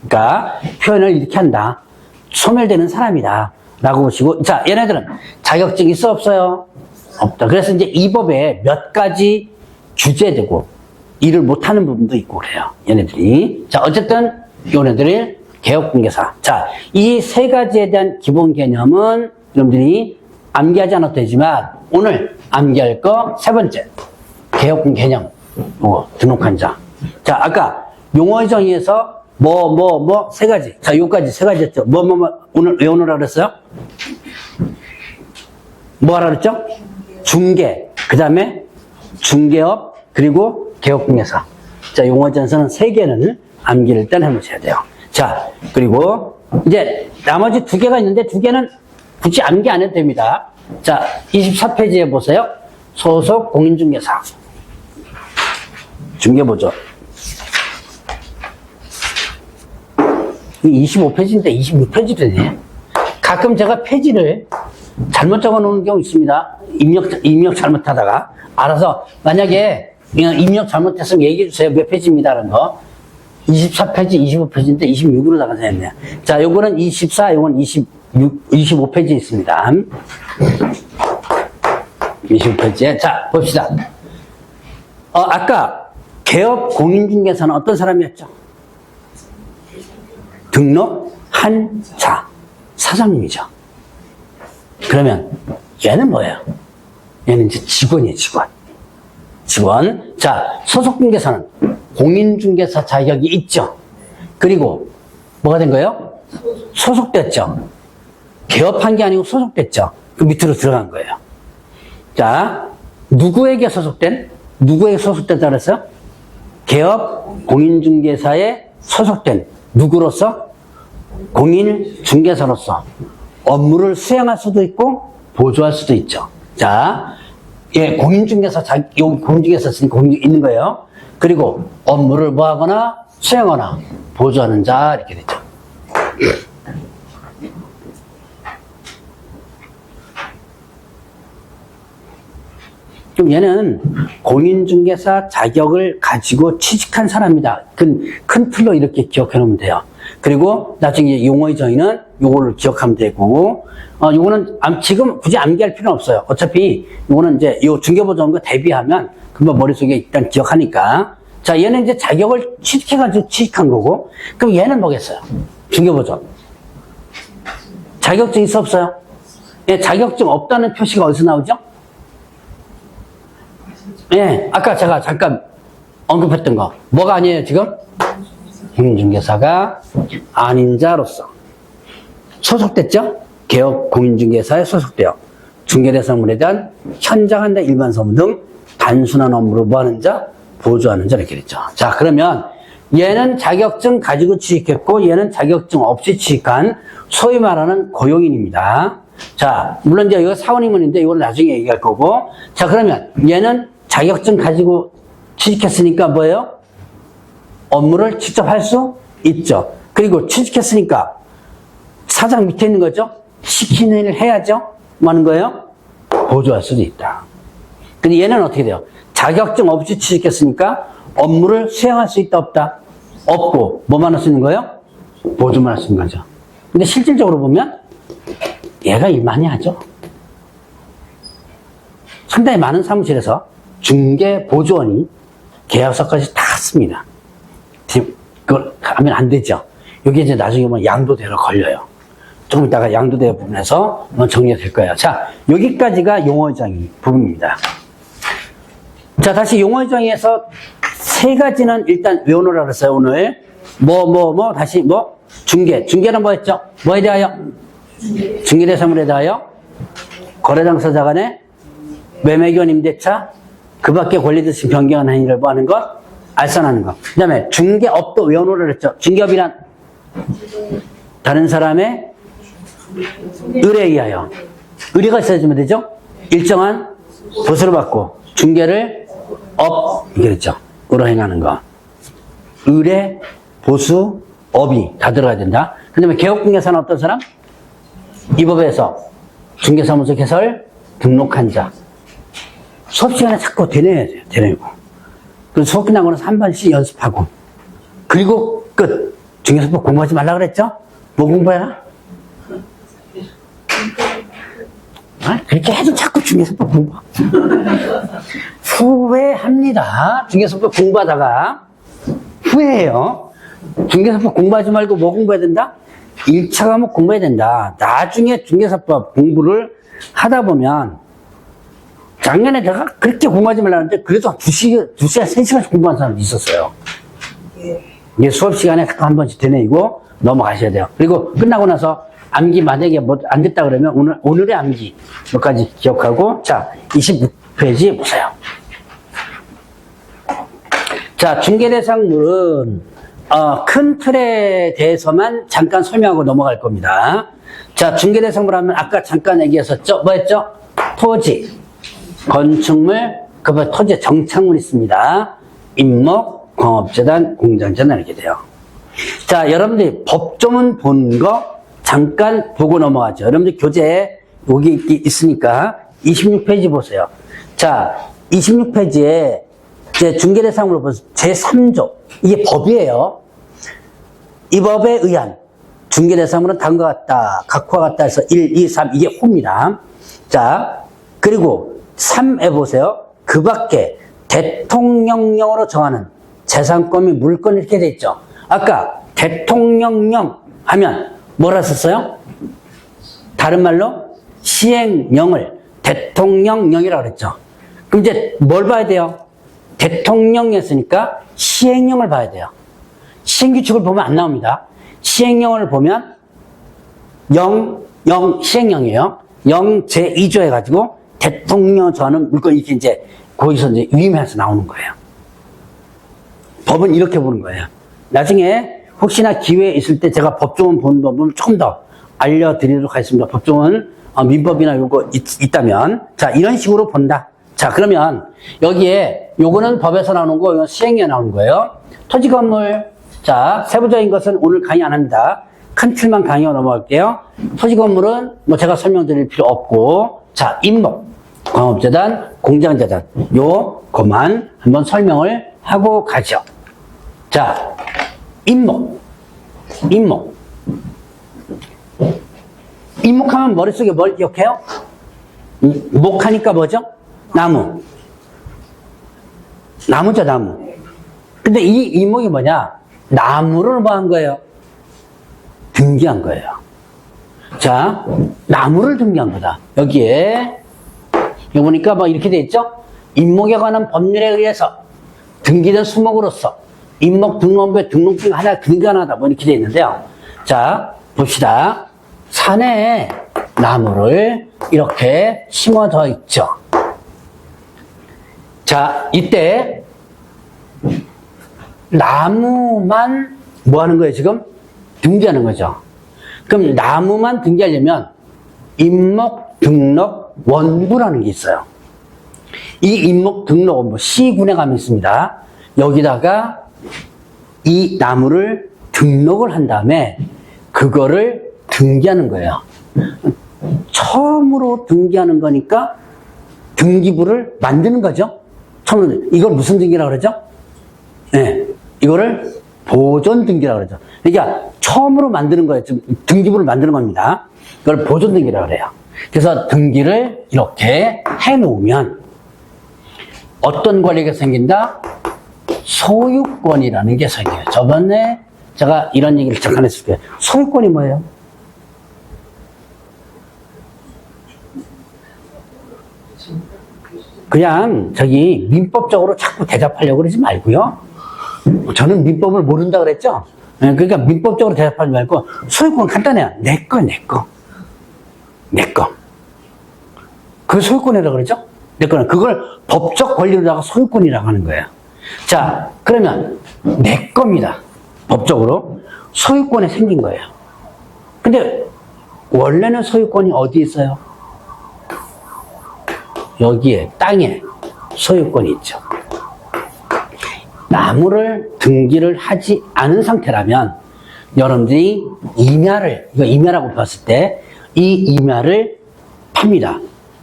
그러니까 표현을 이렇게 한다. 소멸되는 사람이다. 라고 보시고, 자, 얘네들은 자격증 있어, 없어요? 없다. 그래서 이제 이 법에 몇 가지 규제되고, 일을 못하는 부분도 있고 그래요. 얘네들이. 자, 어쨌든, 얘네들이 개업공개사. 자, 이 세 가지에 대한 기본 개념은 여러분들이 암기하지 않아도 되지만, 오늘 암기할 거 세 번째. 개업공 개념. 요거, 등록한 자. 자, 아까 용어의 정의에서 세 가지. 자, 요까지 세 가지였죠. 오늘 외우느라 그랬어요? 뭐 하라 그랬죠? 중개, 그 다음에 중개업, 그리고 개업공개사. 자, 용어전서는 세 개는 암기를 일단 해보셔야 돼요. 자, 그리고 이제 나머지 두 개가 있는데 두 개는 굳이 암기 안 해도 됩니다. 자, 24페이지에 보세요. 소속 공인중개사. 중개보조. 25페이지인데 26페이지 되네. 가끔 제가 페이지를 잘못 적어 놓은 경우 있습니다. 입력 잘못하다가. 알아서, 만약에 그냥 입력 잘못했으면 얘기해 주세요. 몇 페이지입니다. 라는 거. 24페이지, 25페이지인데 26으로 나가서 했네요. 자, 요거는 24, 요건 25페이지 있습니다. 25페이지에. 자, 봅시다. 아까 개업 공인중개사는 어떤 사람이었죠? 등록한 자, 사장님이죠. 그러면 얘는 뭐예요? 얘는 이제 직원이에요, 직원. 직원. 자, 소속중개사는 공인중개사 자격이 있죠. 그리고 뭐가 된 거예요? 소속됐죠. 개업한 게 아니고 소속됐죠. 그 밑으로 들어간 거예요. 자, 누구에게 소속됐다 그랬어요? 개업 공인중개사에 소속된 누구로서? 공인중개사로서 업무를 수행할 수도 있고 보조할 수도 있죠. 자, 예, 공인중개사 여기 공인중개사 있는 거예요. 그리고 업무를 뭐하거나 수행하거나 보조하는 자 이렇게 되죠. 그럼 얘는 공인중개사 자격을 가지고 취직한 사람이다. 큰 틀로 이렇게 기억해 놓으면 돼요. 그리고 나중에 용어의 정의는 요거를 기억하면 되고, 요거는 지금 굳이 암기할 필요는 없어요. 어차피 요거는 이제 요 중개보조원 거 대비하면 금방 머릿속에 일단 기억하니까. 자, 얘는 이제 자격을 취득해가지고 취직한 거고, 그럼 얘는 뭐겠어요? 중개보조원. 자격증 있어, 없어요? 예, 자격증 없다는 표시가 어디서 나오죠? 예, 아까 제가 잠깐 언급했던 거. 뭐가 아니에요, 지금? 공인중개사가 아닌 자로서. 소속됐죠? 개업 공인중개사에 소속되어 중개대상물에 대한 현장한다 일반 소문 등 단순한 업무를 뭐하는 자? 보조하는 자 이렇게 됐죠. 자, 그러면 얘는 자격증 가지고 취직했고 얘는 자격증 없이 취직한 소위 말하는 고용인입니다. 자, 물론 이제 이거 사원임원인데 이건 나중에 얘기할 거고. 자, 그러면 얘는 자격증 가지고 취직했으니까 뭐예요? 업무를 직접 할 수 있죠. 그리고 취직했으니까 사장 밑에 있는 거죠? 시키는 일을 해야죠? 뭐 하는 거예요? 보조할 수도 있다. 근데 얘는 어떻게 돼요? 자격증 없이 취직했으니까 업무를 수행할 수 있다, 없다? 없고, 뭐만 할 수 있는 거예요? 보조만 할 수 있는 거죠. 근데 실질적으로 보면 얘가 일 많이 하죠. 상당히 많은 사무실에서 중개보조원이 계약서까지 다 씁니다. 그걸 하면 안 되죠. 여기 이제 나중에 보면 양도대로 걸려요. 조금 이따가 양도대 부분에서 정리가 될 거예요. 자, 여기까지가 용어의 정의 부분입니다. 자, 다시 용어의 정의에서 세 가지는 일단 외우느라 그랬어요, 오늘. 다시 중개. 중개는 뭐 했죠? 뭐에 대하여? 중개대상물에 대하여 거래 당사자 간의 매매견 임대차 그 밖에 권리득실 변경한 행위를 뭐 하는 것? 알선하는 것. 그 다음에 중개업도 외워놓으라 그랬죠. 중개업이란 다른 사람의 의뢰에 의하여 의뢰가 있어야지면 되죠. 일정한 보수를 받고 중개를 이렇게 됐죠. 으로 행하는 거. 의뢰, 보수, 업이 다 들어가야 된다. 그 다음에 개업공개사는 어떤 사람? 이 법에서 중개사무소 개설 등록한 자. 수업 시간에 자꾸 되뇌야 돼요. 되뇌고. 그래서 수업 끝나고는 3번씩 연습하고. 그리고 끝. 중개사법 공부하지 말라 그랬죠? 뭐 공부해라? 그렇게 해도 자꾸 중개사법 공부. 후회합니다. 중개사법 공부하다가 후회해요. 중개사법 공부하지 말고 뭐 공부해야 된다? 1차 과목 공부해야 된다. 나중에 중개사법 공부를 하다 보면 작년에 내가 그렇게 공부하지 말라는데 그래도 한 2시간, 3시간씩 공부한 사람도 있었어요. 이게 수업 시간에 한 번씩 되뇌이고 넘어가셔야 돼요. 그리고 끝나고 나서 암기 만약에 뭐 안 됐다 그러면 오늘의 암기 몇 가지 기억하고, 자, 26페이지 보세요. 자, 중개대상물은 큰 틀에 대해서만 잠깐 설명하고 넘어갈 겁니다. 자, 중개대상물 하면 아까 잠깐 얘기했었죠? 뭐 했죠? 토지, 건축물, 그 다음에 토지의 정착물 있습니다. 임목, 광업재단, 공장재단 이렇게 돼요. 자, 여러분들이 법조문 본 거 잠깐 보고 넘어가죠. 여러분들 교재에 여기 있으니까 26페이지 보세요. 자, 26페이지에 이제 중개대상물로 보세요. 제3조. 이게 법이에요. 이 법에 의한 중개대상물은 다음과 같다. 각과 같다 해서 1, 2, 3 이게 호입니다. 자, 그리고 3에 보세요. 그 밖에 대통령령으로 정하는 재산권 및 물권 이렇게 돼 있죠. 아까 대통령령 하면 뭐라 썼어요? 다른 말로 시행령을 대통령령이라고 그랬죠. 그럼 이제 뭘 봐야 돼요? 대통령이었으니까 시행령을 봐야 돼요. 시행규칙을 보면 안 나옵니다. 시행령을 보면 시행령이에요. 0 제2조 해가지고 대통령 정하는 물건 이렇게 이제 거기서 이제 위임해서 나오는 거예요. 법은 이렇게 보는 거예요. 나중에 혹시나 기회 있을 때 제가 법조문 보는 법을 조금 더 알려드리도록 하겠습니다. 법조문, 민법이나 요거 있다면. 자, 이런 식으로 본다. 자, 그러면 여기에 요거는 법에서 나오는 거, 이건 시행령에 나오는 거예요. 토지 건물. 자, 세부적인 것은 오늘 강의 안 합니다. 큰 틀만 강의로 넘어갈게요. 토지 건물은 뭐 제가 설명드릴 필요 없고, 자, 임목, 광업재단, 공장재단. 요것만 한번 설명을 하고 가죠. 자, 임목. 임목하면 머릿속에 뭘 기억해요? 목하니까 뭐죠? 나무죠, 나무. 근데 이 임목이 뭐냐? 나무를 뭐 한 거예요? 등기한 거예요. 자, 나무를 등기한 거다. 여기에, 여기 보니까 뭐 이렇게 돼 있죠? 임목에 관한 법률에 의해서 등기된 수목으로서 임목 등록부에 등록증 하나 등기하다 뭐 이렇게 돼 있는데요. 자, 봅시다. 산에 나무를 이렇게 심어져 있죠. 자, 이때 나무만 뭐 하는 거예요, 지금? 등기하는 거죠. 그럼 나무만 등기하려면 임목 등록 원부라는 게 있어요. 이 임목 등록 원부, 시군에 가면 있습니다. 여기다가 이 나무를 등록을 한 다음에 그거를 등기하는 거예요. 처음으로 등기하는 거니까 등기부를 만드는 거죠. 처음으로. 이걸 무슨 등기라고 그러죠? 네, 이거를 보존 등기라고 그러죠. 그러니까 처음으로 만드는 거예요. 등기부를 만드는 겁니다. 이걸 보존 등기라고 그래요. 그래서 등기를 이렇게 해놓으면 어떤 권리가 생긴다? 소유권이라는 게 생겨요. 저번에 제가 이런 얘기를 잠깐 했을 거예요. 소유권이 뭐예요? 그냥 저기 민법적으로 자꾸 대답하려고 그러지 말고요. 저는 민법을 모른다 그랬죠? 그러니까 민법적으로 대답하지 말고 소유권 간단해요. 내 거. 그 소유권이라고 그러죠? 내 거는 그걸 법적 권리로다가 소유권이라고 하는 거예요. 자, 그러면 내 겁니다. 법적으로 소유권이 생긴 거예요. 근데 원래는 소유권이 어디 있어요? 여기에 땅에 소유권이 있죠. 나무를 등기를 하지 않은 상태라면 여러분들이 이거 임야라고 봤을 때 이 임야를 팝니다.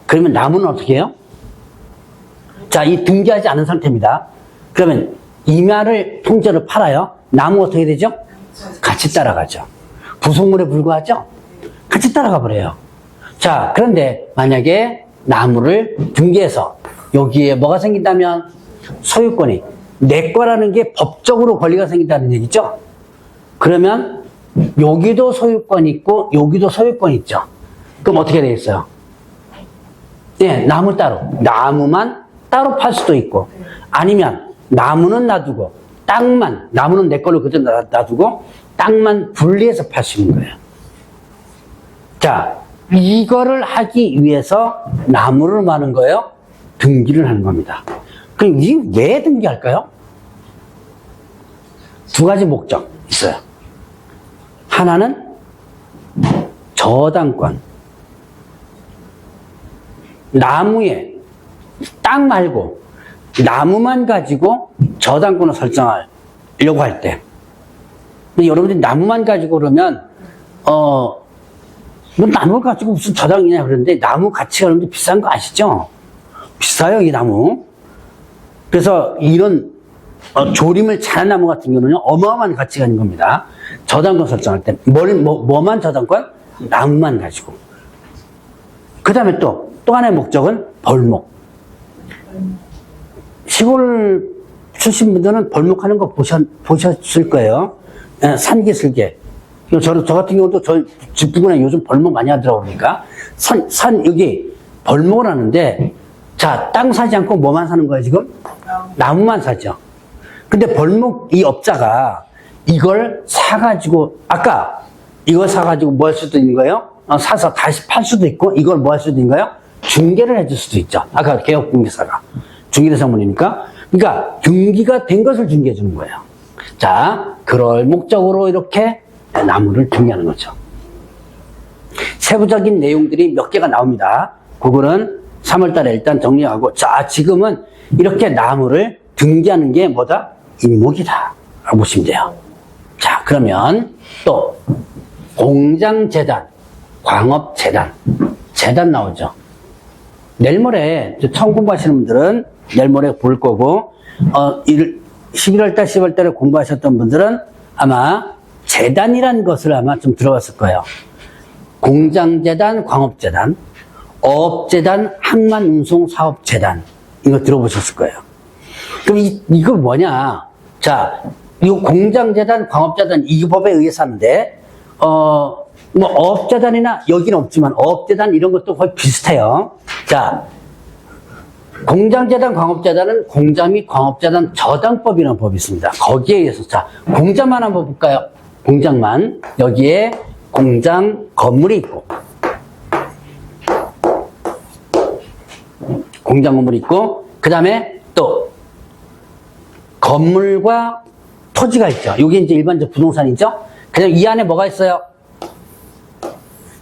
그러면 나무는 어떻게 해요? 자, 이 등기하지 않은 상태입니다. 그러면 임야를 통째로 팔아요. 나무 어떻게 되죠? 같이 따라가죠. 부속물에 불과하죠? 같이 따라가 버려요. 자, 그런데 만약에 나무를 등기해서 여기에 뭐가 생긴다면 소유권이 내 거라는 게 법적으로 권리가 생긴다는 얘기죠? 그러면 여기도 소유권이 있고 여기도 소유권이 있죠? 그럼 어떻게 되겠어요? 예, 나무 따로. 나무만 따로 팔 수도 있고 아니면 나무는 놔두고 땅만, 나무는 내 걸로 그대로 놔두고 땅만 분리해서 팔 수 있는 거예요. 자, 이거를 하기 위해서 나무를 마는 거예요? 등기를 하는 겁니다. 그럼 이 왜 등기할까요? 두 가지 목적 있어요. 하나는 저당권. 나무에 땅 말고 나무만 가지고 저당권을 설정하려고 할 때. 근데 여러분들이 나무만 가지고 그러면 뭐 나무 가지고 무슨 저당이냐 그러는데 나무 가치가 그런데 비싼 거 아시죠? 비싸요, 이 나무. 그래서 이런 조림을 잘한 나무 같은 경우는 어마어마한 가치가 있는 겁니다. 저당권 설정할 때. 뭐만 저당권? 나무만 가지고. 그 다음에 또 하나의 목적은 벌목. 시골 출신 분들은 벌목하는 거 보셨을 거예요. 산기슭에. 저 같은 경우도 저 집 부근에 요즘 벌목 많이 하더라고 보니까. 여기 벌목을 하는데, 자, 땅 사지 않고 뭐만 사는 거예요, 지금? 나무만 사죠. 근데 벌목 이 업자가 이걸 사가지고, 아까 이걸 사가지고 뭐 할 수도 있는 거예요? 사서 다시 팔 수도 있고, 이걸 뭐 할 수도 있는 거예요? 중개를 해줄 수도 있죠. 아까 개업등기사가. 중개대상문이니까. 그러니까 등기가 된 것을 중개해 주는 거예요. 자, 그럴 목적으로 이렇게 나무를 등기하는 거죠. 세부적인 내용들이 몇 개가 나옵니다. 그거는 3월달에 일단 정리하고, 자, 지금은 이렇게 나무를 등기하는 게 뭐다? 임목이다. 라고 보시면 돼요. 자, 그러면 또 공장재단, 광업재단, 재단 나오죠. 내일 모레 처음 공부하시는 분들은 내일 모레 볼 거고 11월달, 10월달에 공부하셨던 분들은 아마 재단이라는 것을 아마 좀 들어봤을 거예요. 공장재단, 광업재단, 어업재단, 항만운송사업재단 이거 들어보셨을 거예요. 그럼 이거 뭐냐? 자, 이 공장재단, 광업재단 이 법에 의해서 하는데 뭐 어업재단이나 여기는 없지만 어업재단 이런 것도 거의 비슷해요. 자, 공장재단, 광업재단은 공장 및 광업재단 저당법이라는 법이 있습니다. 거기에 의해서 자, 공장만 한번 볼까요? 공장만. 여기에 공장 건물이 있고 공장 건물이 있고 그 다음에 또 건물과 토지가 있죠. 이게 이제 일반적 부동산이죠. 그다음 이 안에 뭐가 있어요?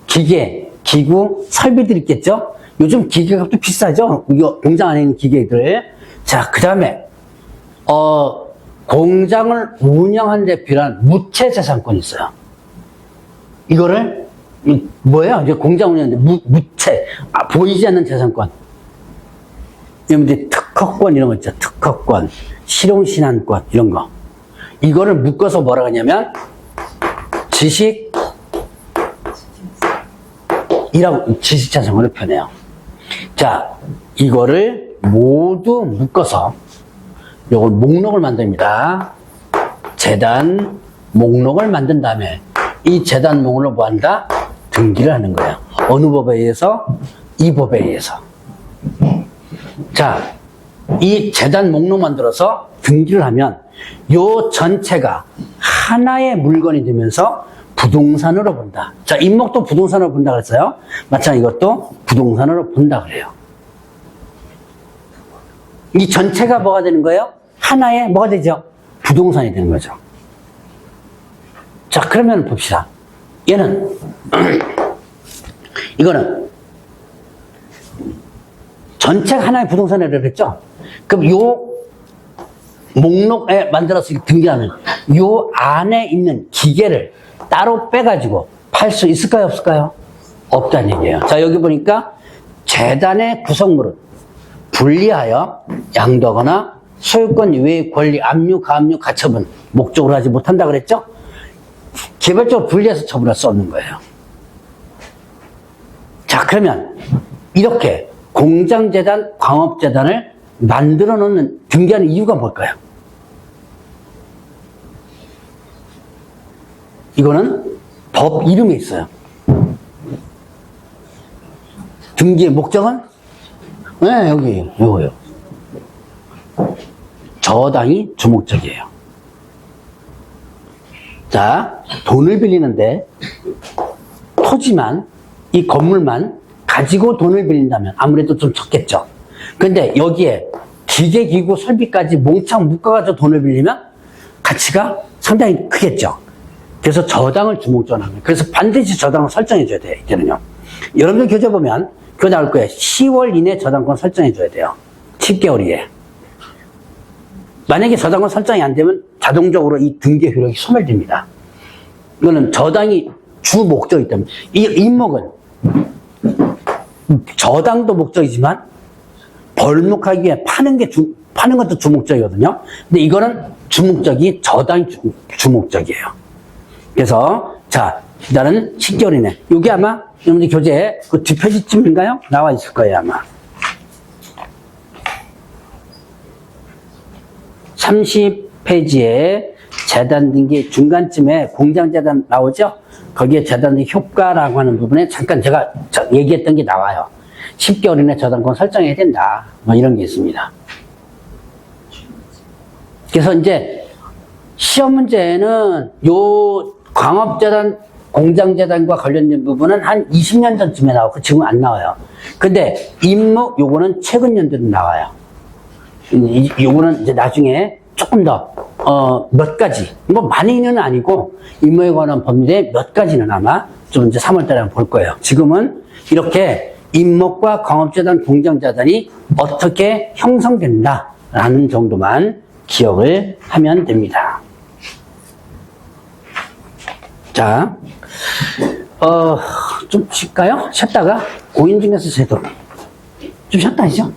기계, 기구, 설비들 있겠죠? 요즘 기계값도 비싸죠? 이거 공장 안에 있는 기계들. 자, 그 다음에, 공장을 운영하는 데 필요한 무채재산권이 있어요. 이거를, 뭐예요? 이제 공장 운영하는데, 무채. 보이지 않는 재산권. 여러분들 특허권 이런 거 있죠? 특허권, 실용신안권, 이런 거. 이거를 묶어서 뭐라 하냐면, 지식자산권을 표현해요. 자, 이거를 모두 묶어서 요걸 목록을 만듭니다. 재단 목록을 만든 다음에 이 재단 목록을 뭐 한다? 등기를 하는 거예요. 어느 법에 의해서? 이 법에 의해서. 자, 이 재단 목록 만들어서 등기를 하면 요 전체가 하나의 물건이 되면서 부동산으로 본다. 자, 임목도 부동산으로 본다 그랬어요. 마찬가지 이것도 부동산으로 본다 그래요. 이 전체가 뭐가 되는 거예요? 하나의 뭐가 되죠? 부동산이 되는 거죠. 자, 그러면 봅시다. 얘는 이거는 전체가 하나의 부동산이라고 그랬죠? 그럼 요 목록에 만들어서 등기하는 요 안에 있는 기계를 따로 빼가지고 팔 수 있을까요? 없을까요? 없다는 얘기예요. 자, 여기 보니까 재단의 구성물은 분리하여 양도하거나 소유권 외의 권리, 압류, 가압류, 가처분 목적으로 하지 못한다 그랬죠? 개별적으로 분리해서 처분할 수 없는 거예요. 자, 그러면 이렇게 공장재단, 광업재단을 만들어 놓는 등기하는 이유가 뭘까요? 이거는 법 이름에 있어요. 등기의 목적은? 네, 여기, 이거요. 저당이 주목적이에요. 자, 돈을 빌리는데 토지만, 이 건물만 가지고 돈을 빌린다면 아무래도 좀 적겠죠. 근데 여기에 기계기구 설비까지 몽창 묶어가지고 돈을 빌리면 가치가 상당히 크겠죠. 그래서 저당을 주목적으로 합니다. 그래서 반드시 저당을 설정해줘야 돼요, 이때는요. 여러분들 교재 보면 그거 나올 거예요. 10월 이내 저당권 설정해줘야 돼요. 10개월 이내. 만약에 저당권 설정이 안 되면 자동적으로 이 등기 효력이 소멸됩니다. 이거는 저당이 주 목적이기 때문에. 이 임목은 저당도 목적이지만 벌목하기 위해 파는 것도 주목적이거든요. 근데 이거는 주목적이 저당이 주목적이에요. 그래서, 자, 일단은 10개월 이내. 여기 아마, 여러분들 교재에 그 뒷표지쯤인가요? 나와 있을 거예요, 아마. 30페이지에 재단 등기 중간쯤에 공장재단 나오죠? 거기에 재단 등기 효과라고 하는 부분에 잠깐 제가 얘기했던 게 나와요. 10개월 이내 저당권 설정해야 된다. 뭐 이런 게 있습니다. 그래서 이제 시험 문제는 요 광업재단, 공장재단과 관련된 부분은 한 20년 전쯤에 나오고 지금 안 나와요. 근데 임목 요거는 최근 연도도 나와요. 요거는 이제 나중에 조금 더 몇 가지, 뭐 많이는 아니고 임목에 관한 법률에 몇 가지는 아마 좀 이제 3월달에 볼 거예요. 지금은 이렇게 임목과 광업재단, 공장재단이 어떻게 형성된다라는 정도만 기억을 하면 됩니다. 자, 좀 쉴까요? 쉬었다가 고인 중에서 제도 좀 쉬었다 하시죠?